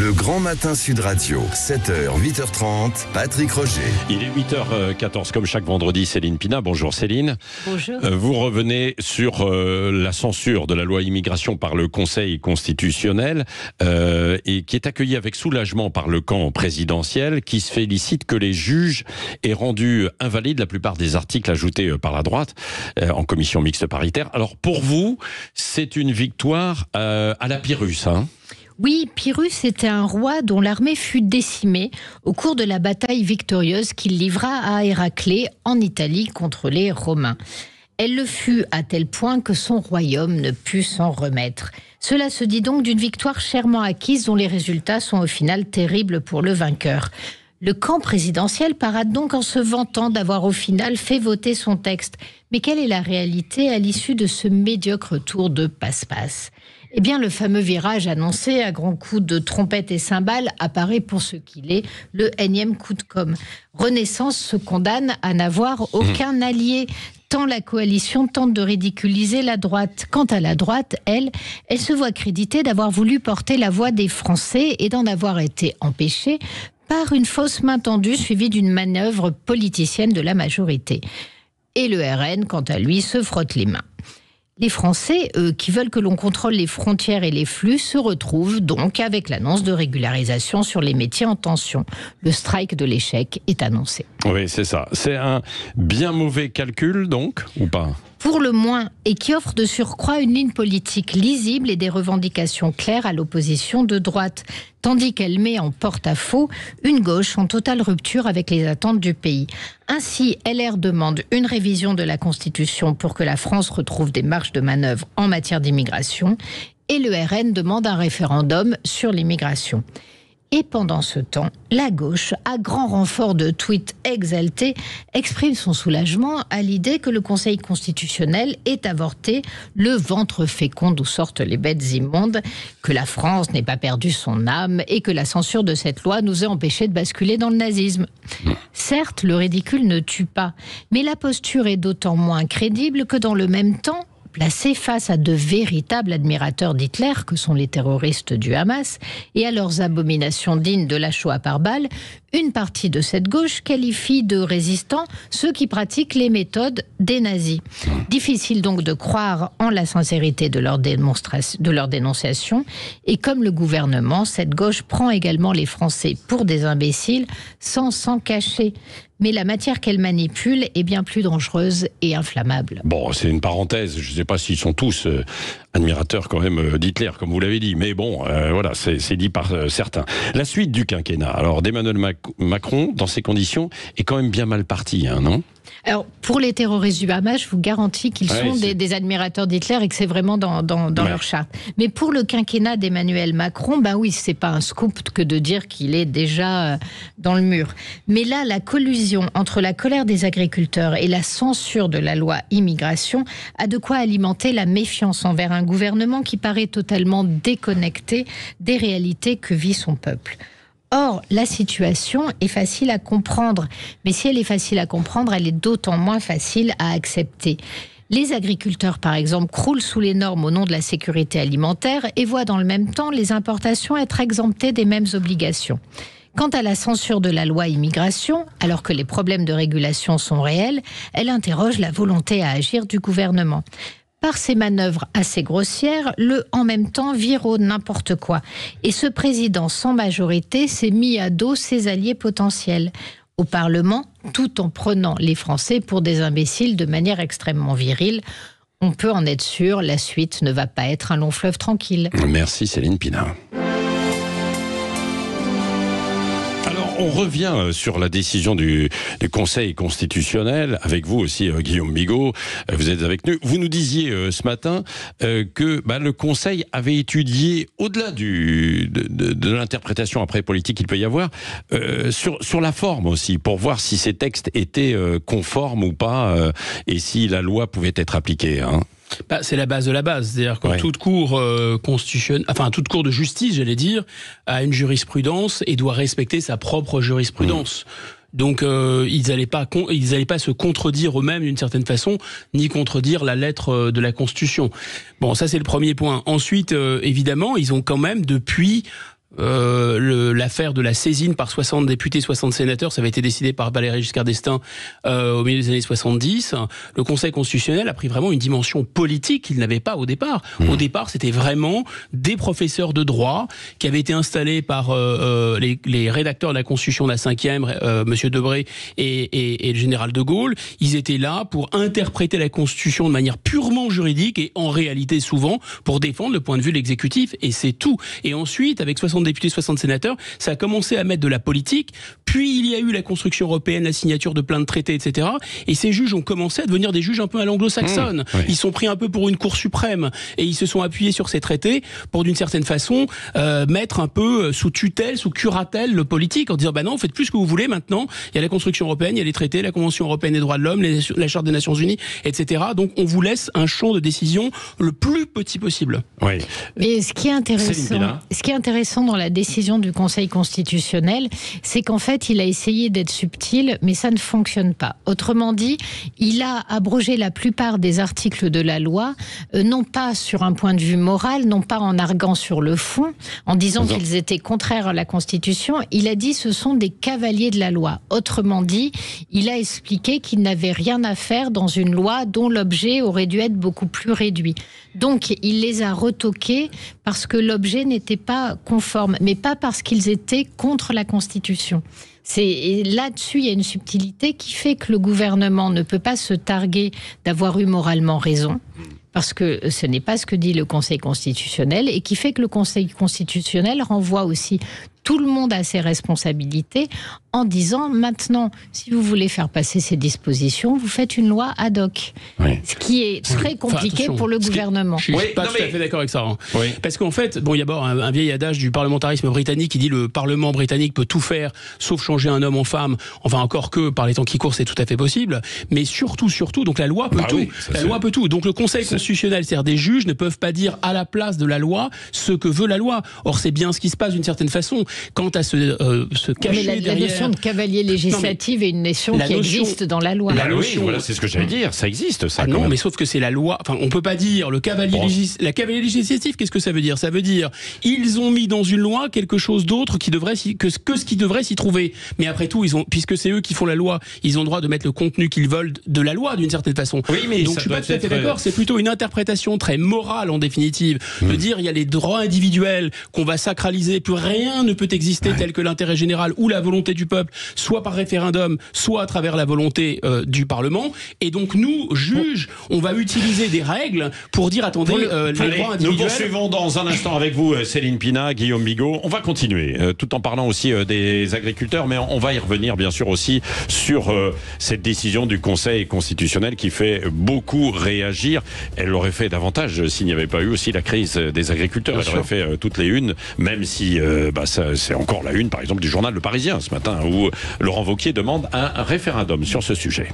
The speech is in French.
Le Grand Matin Sud Radio, 7h, 8h30, Patrick Roger. Il est 8h14, comme chaque vendredi, Céline Pina. Bonjour Céline. Bonjour. Vous revenez sur la censure de la loi immigration par le Conseil constitutionnel et qui est accueillie avec soulagement par le camp présidentiel, qui se félicite que les juges aient rendu invalide la plupart des articles ajoutés par la droite en commission mixte paritaire. Alors pour vous, c'est une victoire à la Pyrrhus, hein ? Oui, Pyrrhus était un roi dont l'armée fut décimée au cours de la bataille victorieuse qu'il livra à Héraclée en Italie contre les Romains. Elle le fut à tel point que son royaume ne put s'en remettre. Cela se dit donc d'une victoire chèrement acquise dont les résultats sont au final terribles pour le vainqueur. Le camp présidentiel parade donc en se vantant d'avoir au final fait voter son texte. Mais quelle est la réalité à l'issue de ce médiocre tour de passe-passe ? Eh bien, le fameux virage annoncé à grands coups de trompette et cymbales apparaît pour ce qu'il est, le énième coup de com'. Renaissance se condamne à n'avoir aucun allié, tant la coalition tente de ridiculiser la droite. Quant à la droite, elle se voit créditée d'avoir voulu porter la voix des Français et d'en avoir été empêchée par une fausse main tendue suivie d'une manœuvre politicienne de la majorité. Et le RN, quant à lui, se frotte les mains. Les Français, eux, qui veulent que l'on contrôle les frontières et les flux, se retrouvent donc avec l'annonce de régularisation sur les métiers en tension. Le strike de l'échec est annoncé. Oui, c'est ça. C'est un bien mauvais calcul, donc, ou pas ? Pour le moins, et qui offre de surcroît une ligne politique lisible et des revendications claires à l'opposition de droite, tandis qu'elle met en porte-à-faux une gauche en totale rupture avec les attentes du pays. Ainsi, LR demande une révision de la Constitution pour que la France retrouve des marges de manœuvre en matière d'immigration, et le RN demande un référendum sur l'immigration. Et pendant ce temps, la gauche, à grand renfort de tweets exaltés, exprime son soulagement à l'idée que le Conseil constitutionnel ait avorté le ventre fécond d'où sortent les bêtes immondes, que la France n'ait pas perdu son âme et que la censure de cette loi nous ait empêchés de basculer dans le nazisme. Certes, le ridicule ne tue pas, mais la posture est d'autant moins crédible que dans le même temps, placés face à de véritables admirateurs d'Hitler, que sont les terroristes du Hamas, et à leurs abominations dignes de la Shoah par balle, une partie de cette gauche qualifie de résistants ceux qui pratiquent les méthodes des nazis. Difficile donc de croire en la sincérité de leur dénonciation, et comme le gouvernement, cette gauche prend également les Français pour des imbéciles sans s'en cacher. Mais la matière qu'elle manipule est bien plus dangereuse et inflammable. Bon, c'est une parenthèse. Je ne sais pas s'ils sont tous admirateurs quand même d'Hitler, comme vous l'avez dit. Mais bon, voilà, c'est dit par certains. La suite du quinquennat, alors d'Emmanuel Macron, dans ces conditions, est quand même bien mal parti, hein, non ? Alors, pour les terroristes du Hamas, je vous garantis qu'ils sont des admirateurs d'Hitler et que c'est vraiment dans leur charte. Mais pour le quinquennat d'Emmanuel Macron, ben oui, c'est pas un scoop que de dire qu'il est déjà dans le mur. Mais là, la collusion entre la colère des agriculteurs et la censure de la loi immigration a de quoi alimenter la méfiance envers un gouvernement qui paraît totalement déconnecté des réalités que vit son peuple. Or, la situation est facile à comprendre, mais si elle est facile à comprendre, elle est d'autant moins facile à accepter. Les agriculteurs, par exemple, croulent sous les normes au nom de la sécurité alimentaire et voient dans le même temps les importations être exemptées des mêmes obligations. Quant à la censure de la loi immigration, alors que les problèmes de régulation sont réels, elle interroge la volonté à agir du gouvernement. Par ces manœuvres assez grossières, le « en même temps » vire au n'importe quoi. Et ce président sans majorité s'est mis à dos ses alliés potentiels. Au Parlement, tout en prenant les Français pour des imbéciles de manière extrêmement virile. On peut en être sûr, la suite ne va pas être un long fleuve tranquille. Merci Céline Pina. On revient sur la décision du Conseil constitutionnel, avec vous aussi Guillaume Bigot, vous êtes avec nous. Vous nous disiez ce matin que le Conseil avait étudié, au-delà de l'interprétation après politique qu'il peut y avoir, sur la forme aussi, pour voir si ces textes étaient conformes ou pas, et si la loi pouvait être appliquée, hein. C'est la base de la base, c'est-à-dire que toute cour constitutionnelle, enfin toute cour de justice, j'allais dire, a une jurisprudence et doit respecter sa propre jurisprudence. Donc ils n'allaient pas se contredire eux-mêmes d'une certaine façon, ni contredire la lettre de la Constitution. Bon, ça c'est le premier point. Ensuite, évidemment, ils ont quand même depuis l'affaire de la saisine par 60 députés, 60 sénateurs, ça avait été décidé par Valéry Giscard d'Estaing au milieu des années 70. Le Conseil constitutionnel a pris vraiment une dimension politique qu'il n'avait pas au départ. Au départ, c'était vraiment des professeurs de droit qui avaient été installés par les rédacteurs de la Constitution de la 5e, Monsieur Debré et le général de Gaulle. Ils étaient là pour interpréter la Constitution de manière purement juridique et en réalité souvent pour défendre le point de vue de l'exécutif, et c'est tout. Et ensuite, avec 60 députés, 60 sénateurs, ça a commencé à mettre de la politique, puis il y a eu la construction européenne, la signature de plein de traités, etc. Et ces juges ont commencé à devenir des juges un peu à l'anglo-saxonne. Oui. Ils sont pris un peu pour une cour suprême, et ils se sont appuyés sur ces traités pour, d'une certaine façon, mettre un peu sous tutelle, sous curatelle le politique, en disant, bah non, vous faites plus ce que vous voulez maintenant, il y a la construction européenne, il y a les traités, la Convention européenne des droits de l'homme, la Charte des Nations Unies, etc. Donc on vous laisse un champ de décision le plus petit possible. Oui. Mais ce qui est intéressant dans la décision du Conseil constitutionnel, c'est qu'en fait, il a essayé d'être subtil, mais ça ne fonctionne pas. Autrement dit, il a abrogé la plupart des articles de la loi, non pas sur un point de vue moral, non pas en arguant sur le fond, en disant qu'ils étaient contraires à la Constitution. Il a dit ce sont des cavaliers de la loi. Autrement dit, il a expliqué qu'il n'avait rien à faire dans une loi dont l'objet aurait dû être beaucoup plus réduit. Donc, il les a retoqués parce que l'objet n'était pas conforme, mais pas parce qu'ils étaient contre la Constitution. Là-dessus, il y a une subtilité qui fait que le gouvernement ne peut pas se targuer d'avoir eu moralement raison, parce que ce n'est pas ce que dit le Conseil constitutionnel, et qui fait que le Conseil constitutionnel renvoie aussi tout le monde à ses responsabilités en disant maintenant, si vous voulez faire passer ces dispositions, vous faites une loi ad hoc. Oui. Ce qui est très compliqué pour le gouvernement. Je ne suis pas tout à fait d'accord avec ça. Hein. Oui. Parce qu'en fait, bon, il y a d'abord un vieil adage du parlementarisme britannique qui dit le Parlement britannique peut tout faire sauf changer un homme en femme. Enfin, encore que par les temps qui courent, c'est tout à fait possible. Mais surtout, donc la loi peut tout. Oui, la loi peut tout. Donc le Conseil constitutionnel, c'est-à-dire des juges, ne peuvent pas dire à la place de la loi ce que veut la loi. Or, c'est bien ce qui se passe d'une certaine façon. Quant à se cacher derrière... La notion de cavalier législatif est une notion qui existe dans la loi. La notion, voilà, c'est ce que j'allais dire, ça existe, ça. Ah non, mais sauf que c'est la loi. Enfin, on peut pas dire le cavalier législatif. Qu'est-ce que ça veut dire? Ça veut dire ils ont mis dans une loi quelque chose d'autre qui devrait que ce qui devrait s'y trouver. Mais après tout, puisque c'est eux qui font la loi, ils ont le droit de mettre le contenu qu'ils veulent de la loi d'une certaine façon. Oui, mais donc je suis pas tout à fait d'accord. C'est plutôt une interprétation très morale en définitive de dire il y a les droits individuels qu'on va sacraliser, plus rien ne peut exister tel que l'intérêt général ou la volonté du peuple, soit par référendum, soit à travers la volonté du Parlement. Et donc nous, juges, on va utiliser des règles pour dire attendez, les droits individuels... Nous poursuivons dans un instant avec vous, Céline Pina, Guillaume Bigot. On va continuer, tout en parlant aussi des agriculteurs, mais on va y revenir bien sûr aussi sur cette décision du Conseil constitutionnel qui fait beaucoup réagir. Elle l'aurait fait davantage s'il n'y avait pas eu aussi la crise des agriculteurs. Elle aurait fait toutes les unes, même si c'est encore la une, par exemple, du journal Le Parisien ce matin, où Laurent Wauquiez demande un référendum sur ce sujet.